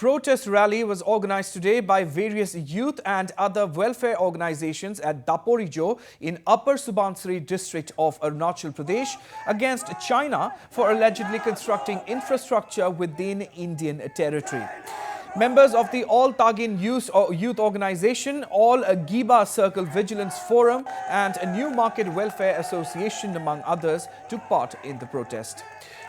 protest rally was organized today by various youth and other welfare organizations at Daporijo in Upper Subansiri district of Arunachal Pradesh against China for allegedly constructing infrastructure within Indian territory. Members of the All Tagin Youth Organization, All Giba Circle Vigilance Forum and a New Market Welfare Association, among others, took part in the protest.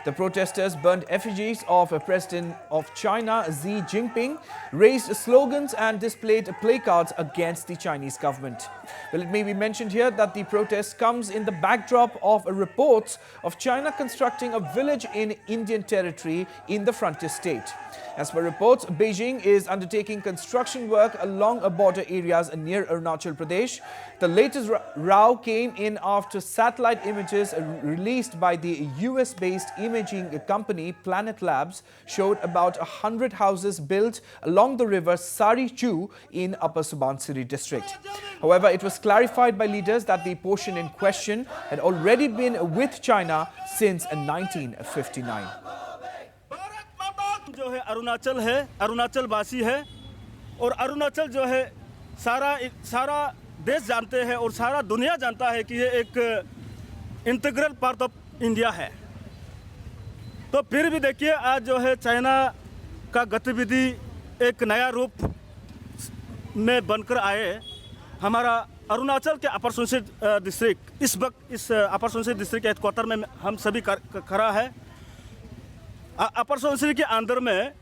The protesters burned effigies of President of China Xi Jinping, raised slogans and displayed placards against the Chinese government. Well, it may be mentioned here that the protest comes in the backdrop of reports of China constructing a village in Indian territory in the frontier state. As per reports, Beijing is undertaking construction work along border areas near Arunachal Pradesh. The latest row came in after satellite images released by the US-based imaging company Planet Labs showed about 100 houses built along the river Sari Chu in Upper Subansiri district. However, it was clarified by leaders that the portion in question had already been with China since 1959. जो है अरुणाचल है, अरुणाचल वासी है और अरुणाचल जो है सारा देश जानते हैं और सारा दुनिया जानता है कि ये एक इंटीग्रल पार्ट ऑफ इंडिया है। तो फिर भी देखिए आज जो है चाइना का गतिविधि एक नया रूप में बनकर आए। हमारा अरुणाचल के अपर सुबनसिरी डिस्ट्रिक्ट इस वक्त इस अपर सुबनसिरी डिस्ट्रिक्ट के हेडक्वार्टर में हम सभी खड़ा है। अपर सुबनसिरी के अंदर में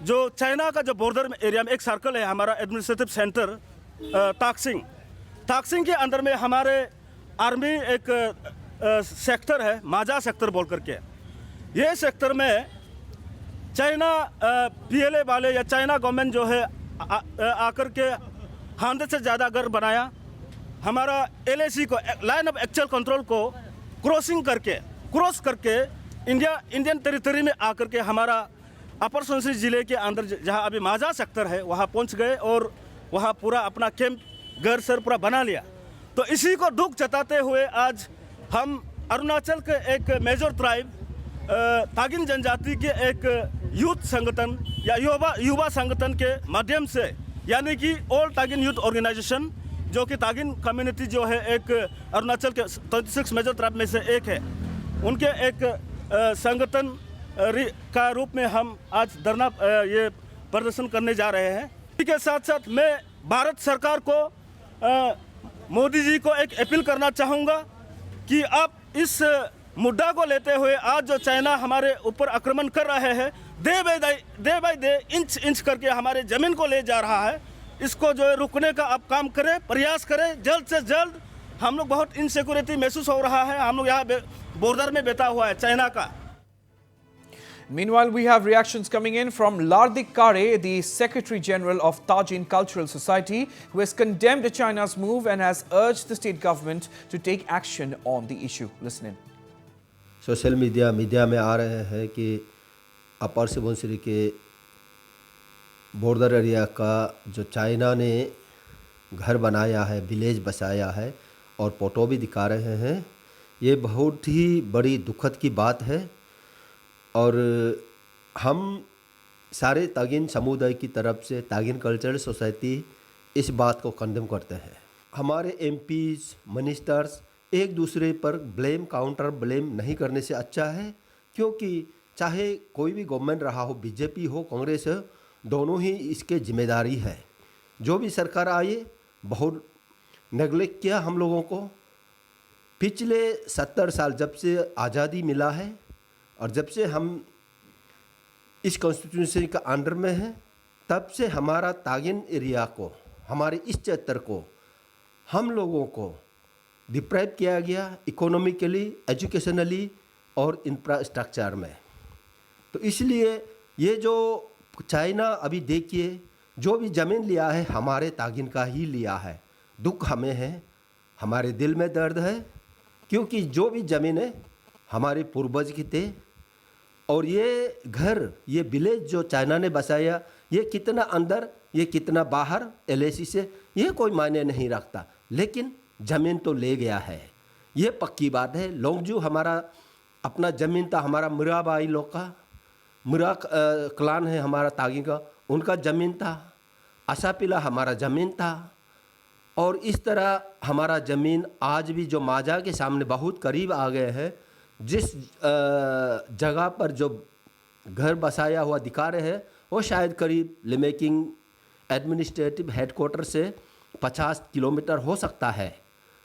जो चाइना का जो बॉर्डर एरिया में एक सर्कल है हमारा एडमिनिस्ट्रेटिव सेंटर ताकसिंग के अंदर में हमारे आर्मी एक सेक्टर है माजा सेक्टर बोल करके। ये सेक्टर में चाइना पीएलए वाले या चाइना गवर्नमेंट जो है आकर के 100 से ज़्यादा घर बनाया। हमारा एलएसी को लाइन ऑफ एक्चुअल कंट्रोल को क्रॉस करके इंडियन टेरिटरी में आकर के हमारा अपर सुबनसिरी ज़िले के अंदर जहां अभी माजा सेक्टर है वहां पहुंच गए और वहां पूरा अपना कैंप घर सर पूरा बना लिया। तो इसी को दुख जताते हुए आज हम अरुणाचल के एक मेजर ट्राइब तागिन जनजाति के एक यूथ संगठन या युवा संगठन के माध्यम से यानी कि ऑल तागिन यूथ ऑर्गेनाइजेशन जो कि तागिन कम्युनिटी जो है एक अरुणाचल के 26 मेजर ट्राइब में से एक है उनके एक संगठन का रूप में हम आज धरना ये प्रदर्शन करने जा रहे हैं। इसी के साथ साथ मैं भारत सरकार को मोदी जी को एक अपील करना चाहूँगा कि आप इस मुद्दा को लेते हुए आज जो चाइना हमारे ऊपर आक्रमण कर रहे हैं डे बाय डे इंच करके हमारे ज़मीन को ले जा रहा है, इसको जो है रुकने का आप काम करें, प्रयास करें जल्द से जल्द। हम लोग बहुत इनसिक्योरिटी महसूस हो रहा है, हम लोग यहाँ बॉर्डर में बैठा हुआ है चाइना का। Meanwhile, we have reactions coming in from Lardik Kare, the Secretary General of Tajin Cultural Society, who has condemned China's move and has urged the state government to take action on the issue. Listen in. Social media में आ रहे हैं कि अपर सुबनसिरी के border area का जो China ने घर बनाया है, विलेज बसाया है और फोटो भी दिखा रहे हैं। ये बहुत ही बड़ी दुखद की बात है और हम सारे तागिन समुदाय की तरफ से तागिन कल्चरल सोसाइटी इस बात को कंडेम करते हैं। हमारे एमपीज मिनिस्टर्स एक दूसरे पर काउंटर ब्लेम नहीं करने से अच्छा है, क्योंकि चाहे कोई भी गवर्नमेंट रहा हो, बीजेपी हो, कांग्रेस हो, दोनों ही इसके जिम्मेदारी है। जो भी सरकार आए बहुत नेगलेक्ट किया हम लोगों को। पिछले 70 साल जब से आज़ादी मिला है और जब से हम इस कॉन्स्टिट्यूशन का अंडर में हैं, तब से हमारा तागिन एरिया को, हमारे इस क्षेत्र को, हम लोगों को डिप्राइव किया गया इकोनॉमिकली, एजुकेशनली और इंफ्रास्ट्रक्चर में। तो इसलिए ये जो चाइना अभी देखिए जो भी ज़मीन लिया है हमारे तागिन का ही लिया है। दुख हमें है, हमारे दिल में दर्द है, क्योंकि जो भी ज़मीन है हमारे पूर्वज की थे और ये घर, ये विलेज जो चाइना ने बसाया, ये कितना अंदर, ये कितना बाहर एलएसी से, ये कोई मायने नहीं रखता, लेकिन ज़मीन तो ले गया है, ये पक्की बात है। लोंगजू हमारा अपना ज़मीन था, हमारा मीराबाई लोग का, मुरा क्लान है हमारा तागी का, उनका ज़मीन था। असापिला हमारा ज़मीन था। और इस तरह हमारा ज़मीन आज भी जो माजा के सामने बहुत करीब आ गए हैं। जिस जगह पर जो घर बसाया हुआ दिखा रहे हैं वो शायद करीब लिमेकिंग एडमिनिस्ट्रेटिव हेडक्वार्टर से 50 किलोमीटर हो सकता है।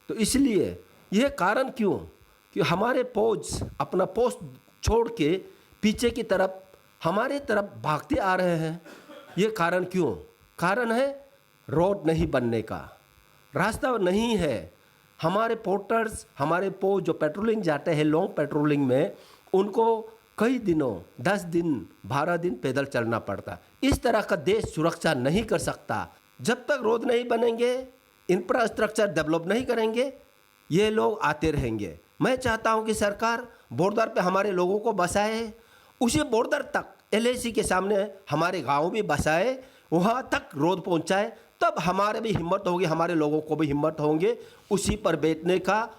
तो इसलिए यह कारण क्यों कि हमारे फौज अपना पोस्ट छोड़ के पीछे की तरफ हमारे तरफ भागते आ रहे हैं। ये कारण क्यों? कारण है रोड नहीं बनने का, रास्ता नहीं है। हमारे पोर्टर्स, हमारे फौज जो पेट्रोलिंग जाते हैं लॉन्ग पेट्रोलिंग में, उनको कई दिनों 10 दिन 12 दिन पैदल चलना पड़ता। इस तरह का देश सुरक्षा नहीं कर सकता। जब तक रोड नहीं बनेंगे, इंफ्रास्ट्रक्चर डेवलप नहीं करेंगे, ये लोग आते रहेंगे। मैं चाहता हूं कि सरकार बॉर्डर पे हमारे लोगों को बसाए, उसी बॉर्डर तक LAC के सामने हमारे गांव भी बसाए, वहां तक रोड पहुंचाए। तब हमारे भी हिम्मत होगी, हमारे लोगों को भी हिम्मत होंगे उसी पर बैठने का,